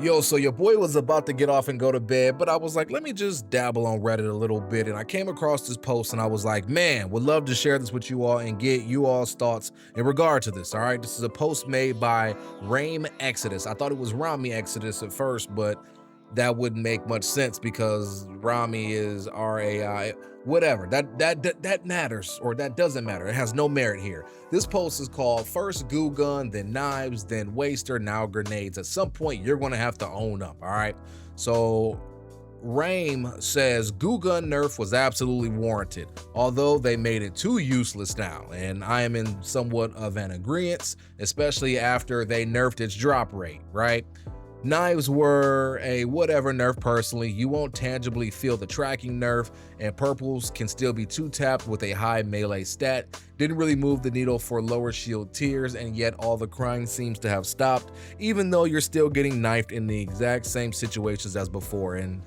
Yo, so your boy was about to get off and go to bed, but I was like, let me just dabble on Reddit a little bit. And I came across this post and I was like, man, would love to share this with you all and get you all's thoughts in regard to this. All right. This is a post made by Rame Exodus. I thought it was Rami Exodus at first, but that wouldn't make much sense because Rami is RAI, whatever. That matters, or that doesn't matter. It has no merit here. This post is called First Goo Gun, then Knives, then Waster, now Grenades. At some point, you're gonna have to own up. All right. So Rame says Goo Gun nerf was absolutely warranted, although they made it too useless now, and I am in somewhat of an agreement, especially after they nerfed its drop rate, right? Knives were a whatever nerf personally. You won't tangibly feel the tracking nerf, and purples can still be two-tapped with a high melee stat. Didn't really move the needle for lower shield tiers, and yet all the crying seems to have stopped, even though you're still getting knifed in the exact same situations as before. And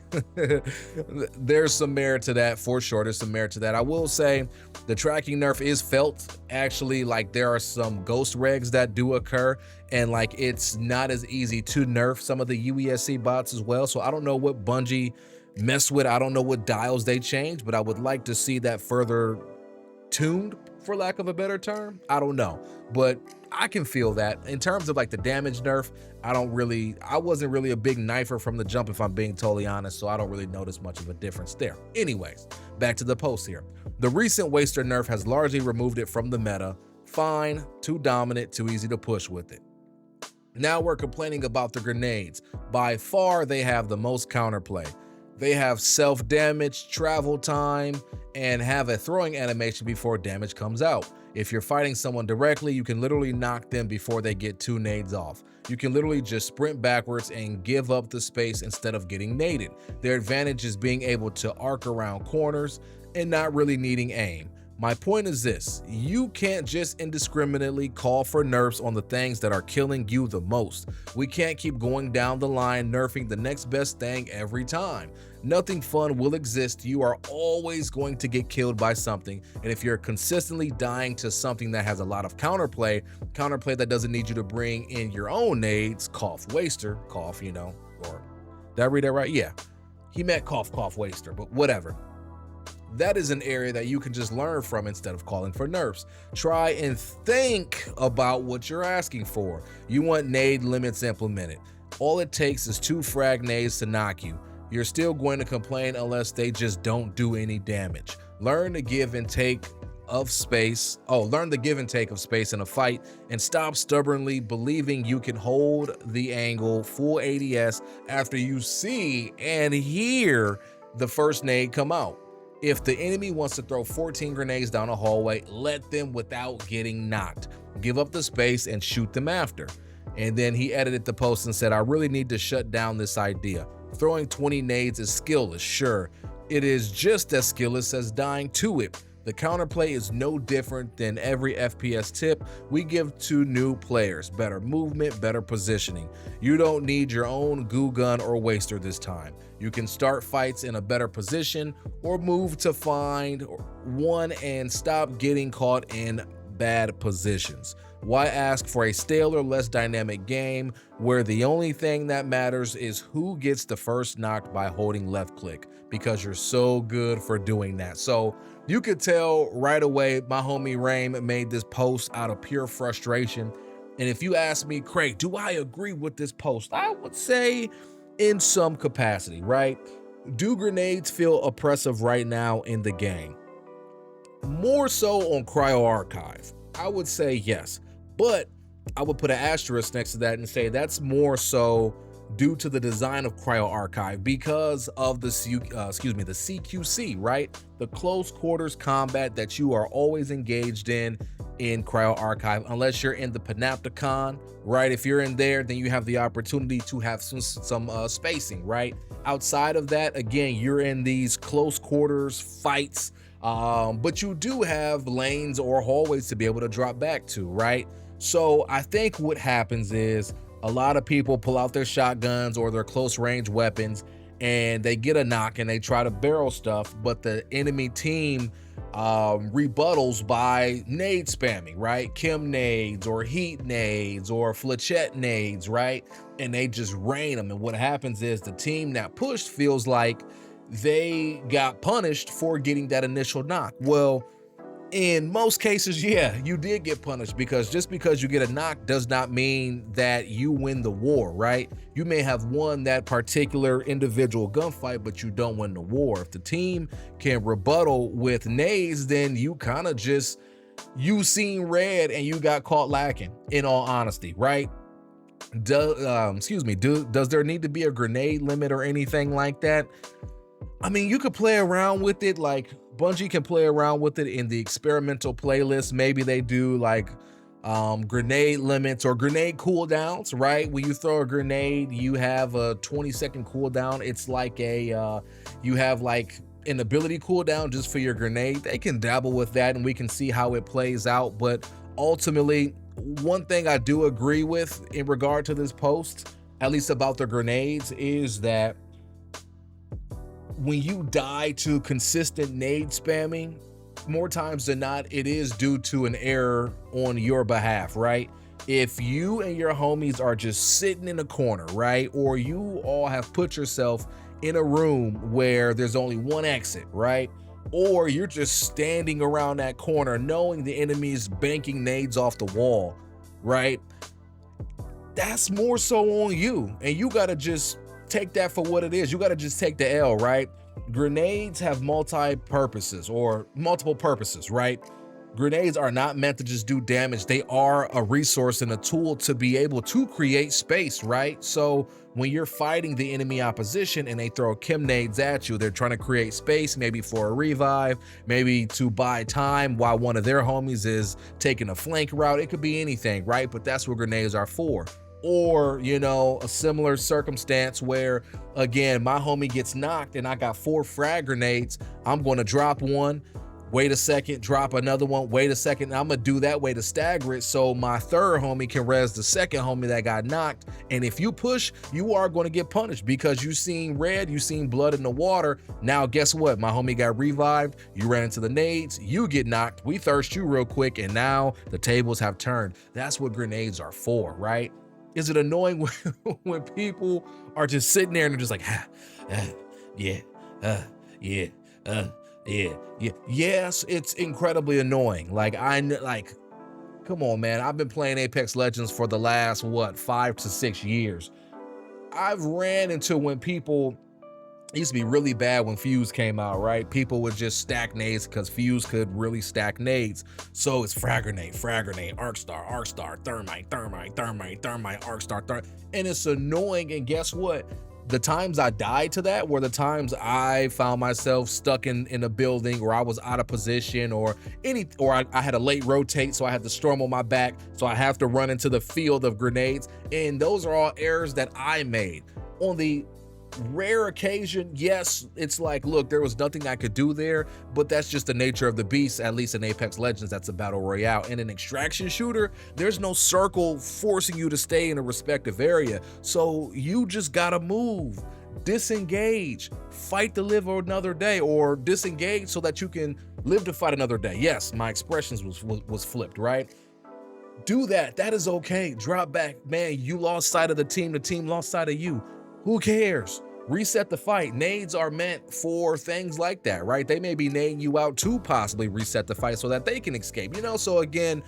there's some merit to that for sure. There's some merit to that. I will say the tracking nerf is felt. Actually, like there are some ghost regs that do occur, and like it's not as easy to nerf some of the UESC bots as well. So I don't know what Bungie mess with. I don't know what dials they change, but I would like to see that further tuned, for lack of a better term. I don't know, but I can feel that. In terms of like the damage nerf, I wasn't really a big knifer from the jump, if I'm being totally honest, so I don't really notice much of a difference there. Anyways, back to the post here. The recent Waster nerf has largely removed it from the meta. Fine, too dominant, too easy to push with it. Now we're complaining about the grenades. By far, they have the most counterplay. They have self-damage, travel time, and have a throwing animation before damage comes out. If you're fighting someone directly, you can literally knock them before they get two nades off. You can literally just sprint backwards and give up the space instead of getting naded. Their advantage is being able to arc around corners and not really needing aim. My point is this: you can't just indiscriminately call for nerfs on the things that are killing you the most. We can't keep going down the line nerfing the next best thing every time. Nothing fun will exist. You are always going to get killed by something, and if you're consistently dying to something that has a lot of counterplay that doesn't need you to bring in your own nades, cough waster, cough, or did I read that right? Yeah, he meant cough waster, but whatever. That is an area that you can just learn from instead of calling for nerfs. Try and think about what you're asking for. You want nade limits implemented. All it takes is 2 frag nades to knock you. You're still going to complain unless they just don't do any damage. Learn the give and take of space. Learn the give and take of space in a fight, and stop stubbornly believing you can hold the angle full ADS after you see and hear the first nade come out. If the enemy wants to throw 14 grenades down a hallway, let them without getting knocked. Give up the space and shoot them after. And then he edited the post and said, I really need to shut down this idea. Throwing 20 nades is skillless, sure. It is just as skillless as dying to it. The counterplay is no different than every FPS tip we give to new players. Better movement, better positioning. You don't need your own goo gun or waster this time. You can start fights in a better position or move to find one and stop getting caught in bad positions. Why ask for a stale or less dynamic game where the only thing that matters is who gets the first knock by holding left click, because you're so good for doing that. So you could tell right away my homie Rame made this post out of pure frustration. And if you ask me, Craig, do I agree with this post? I would say in some capacity, right? Do grenades feel oppressive right now in the game? More so on Cryo Archive. I would say yes, but I would put an asterisk next to that and say that's more so due to the design of Cryo Archive because of the CQC, right? The close quarters combat that you are always engaged in Cryo Archive, unless you're in the Panopticon, right? If you're in there, then you have the opportunity to have some spacing, right? Outside of that, again, you're in these close quarters fights, but you do have lanes or hallways to be able to drop back to, right? So I think what happens is a lot of people pull out their shotguns or their close range weapons and they get a knock and they try to barrel stuff, but the enemy team rebuttals by nade spamming, right? Chem nades or heat nades or flechette nades, right? And they just rain them. And what happens is the team that pushed feels like they got punished for getting that initial knock. Well, in most cases, yeah, you did get punished, because just because you get a knock does not mean that you win the war, right? You may have won that particular individual gunfight, but you don't win the war. If the team can rebuttal with nades, then you kind of just, you seen red and you got caught lacking, in all honesty, right? Does there need to be a grenade limit or anything like that? I mean, you could play around with it, like Bungie can play around with it in the experimental playlist. Maybe they do like grenade limits or grenade cooldowns, right? When you throw a grenade, you have a 20-second cooldown. It's like a you have like an ability cooldown just for your grenade. They can dabble with that and we can see how it plays out. But ultimately, one thing I do agree with in regard to this post, at least about the grenades, is that when you die to consistent nade spamming, more times than not, it is due to an error on your behalf, right? If you and your homies are just sitting in a corner, right? Or you all have put yourself in a room where there's only one exit, right? Or you're just standing around that corner knowing the enemy is banking nades off the wall, right? That's more so on you. And you gotta just take that for what it is. You got to just take the L, right? Grenades have multiple purposes, right? Grenades are not meant to just do damage. They are a resource and a tool to be able to create space, right? So when you're fighting the enemy opposition and they throw chem nades at you, they're trying to create space, maybe for a revive, maybe to buy time while one of their homies is taking a flank route. It could be anything, right? But that's what grenades are for. Or, you know, a similar circumstance where, again, my homie gets knocked and I got 4 frag grenades. I'm going to drop one, wait a second, drop another one, wait a second. I'm going to do that way to stagger it so my third homie can res the second homie that got knocked. And if you push, you are going to get punished because you seen red, you seen blood in the water. Now, guess what? My homie got revived. You ran into the nades. You get knocked. We thirst you real quick. And now the tables have turned. That's what grenades are for, right? Is it annoying when people are just sitting there and they're just like, yeah. Yes, it's incredibly annoying. Like, come on, man. I've been playing Apex Legends for the last, 5 to 6 years. I've ran into when people, it used to be really bad when Fuse came out, right? People would just stack nades because Fuse could really stack nades. So it's frag grenade, arcstar, thermite, arcstar, and it's annoying. And guess what? The times I died to that were the times I found myself stuck in a building, or I was out of position, or I had a late rotate, so I had the storm on my back, so I have to run into the field of grenades. And those are all errors that I made. On the rare occasion, yes, it's like, look, there was nothing I could do there, but that's just the nature of the beast. At least in Apex Legends, that's a battle royale. In an extraction shooter, there's no circle forcing you to stay in a respective area, so you just gotta move, disengage, fight to live another day, or disengage so that you can live to fight another day. Yes, my expressions was flipped, right? Do that. That is okay. Drop back, man. You lost sight of the team lost sight of you. Who cares? Reset the fight. Nades are meant for things like that, right? They may be nading you out to possibly reset the fight so that they can escape, you know? So again,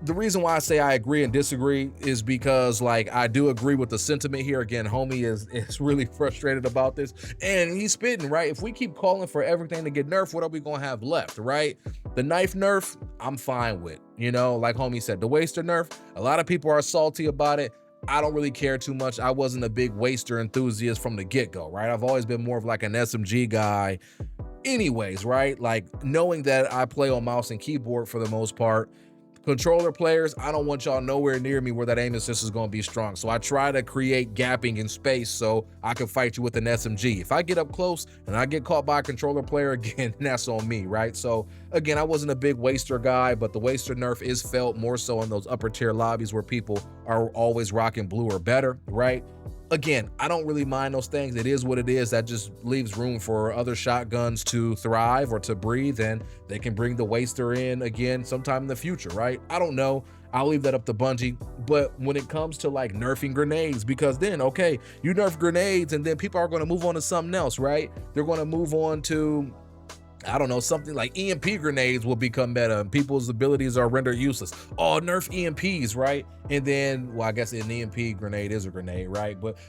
the reason why I say I agree and disagree is because, like, I do agree with the sentiment here. Again, homie is really frustrated about this, and he's spitting, right? If we keep calling for everything to get nerfed, what are we gonna have left, right? The knife nerf, I'm fine with, you know, like homie said, the waster nerf, a lot of people are salty about it. I don't really care too much. I wasn't a big waster enthusiast from the get-go, right? I've always been more of like an SMG guy anyways, right? Like, knowing that I play on mouse and keyboard for the most part. Controller players, I don't want y'all nowhere near me where that aim assist is going to be strong. So I try to create gapping in space so I can fight you with an SMG. If I get up close and I get caught by a controller player, again, that's on me, right? So again, I wasn't a big waster guy, but the waster nerf is felt more so in those upper tier lobbies where people are always rocking blue or better, right? Again, I don't really mind those things. It is what it is. That just leaves room for other shotguns to thrive or to breathe, and they can bring the waster in again sometime in the future, right? I don't know. I'll leave that up to Bungie. But when it comes to like nerfing grenades, because then, okay, you nerf grenades and then people are going to move on to something else, right? They're going to move on to, I don't know, something like EMP grenades will become meta and people's abilities are rendered useless. Oh, nerf EMPs, right? And then, well, I guess an EMP grenade is a grenade, right? But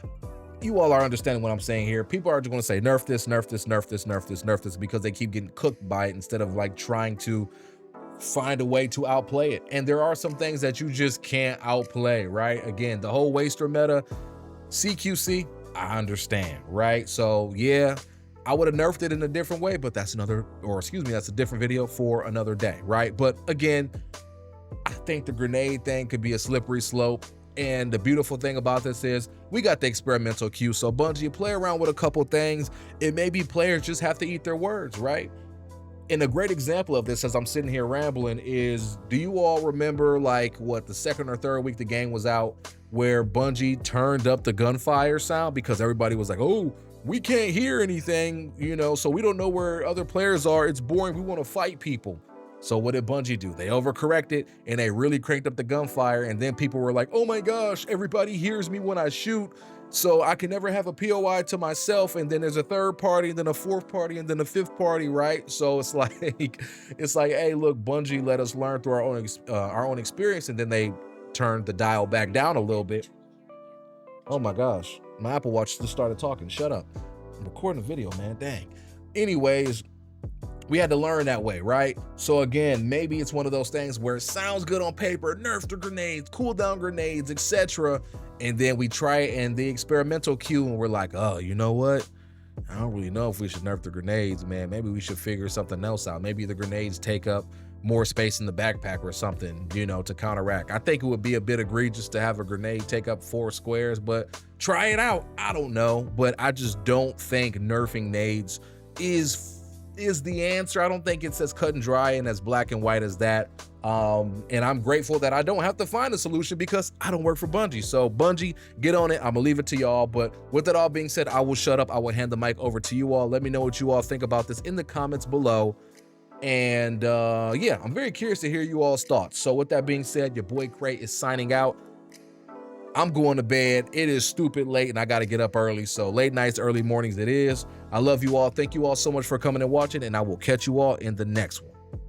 you all are understanding what I'm saying here. People are just going to say nerf this, nerf this, nerf this, nerf this, nerf this, because they keep getting cooked by it instead of like trying to find a way to outplay it. And there are some things that you just can't outplay, right? Again, the whole waster meta, CQC, I understand, right? So yeah, I would have nerfed it in a different way, but that's another, or excuse me, that's a different video for another day, right? But again, I think the grenade thing could be a slippery slope. And the beautiful thing about this is we got the experimental queue. So Bungie, play around with a couple things. It may be players just have to eat their words, right? And a great example of this, as I'm sitting here rambling, is, do you all remember like what, the second or third week the game was out, where Bungie turned up the gunfire sound because everybody was like, oh, we can't hear anything, you know, so we don't know where other players are. It's boring. We want to fight people. So what did Bungie do? They overcorrected and they really cranked up the gunfire. And then people were like, oh my gosh, everybody hears me when I shoot, so I can never have a POI to myself. And then there's a third party, and then a fourth party, and then a fifth party, right? So it's like, hey, look, Bungie let us learn through our own experience, and then they turned the dial back down a little bit. Oh my gosh, my Apple Watch just started talking. Shut up. I'm recording a video, man. Dang. Anyways, we had to learn that way, right? So again, maybe it's one of those things where it sounds good on paper, nerf the grenades, cooldown grenades, etc. And then we try it in the experimental queue and we're like, oh, you know what? I don't really know if we should nerf the grenades, man. Maybe we should figure something else out. Maybe the grenades take up more space in the backpack or something, you know, to counteract. I think it would be a bit egregious to have a grenade take up 4 squares, but try it out. I don't know, but I just don't think nerfing nades is the answer. I don't think it's as cut and dry and as black and white as that. And I'm grateful that I don't have to find a solution because I don't work for Bungie. So Bungie, get on it. I'm gonna leave it to y'all. But with that all being said, I will shut up. I will hand the mic over to you all. Let me know what you all think about this in the comments below. And yeah, I'm very curious to hear you all's thoughts. So with that being said, your boy Cray is signing out. I'm going to bed. It is stupid late and I got to get up early. So late nights, early mornings it is. I love you all. Thank you all so much for coming and watching, and I will catch you all in the next one.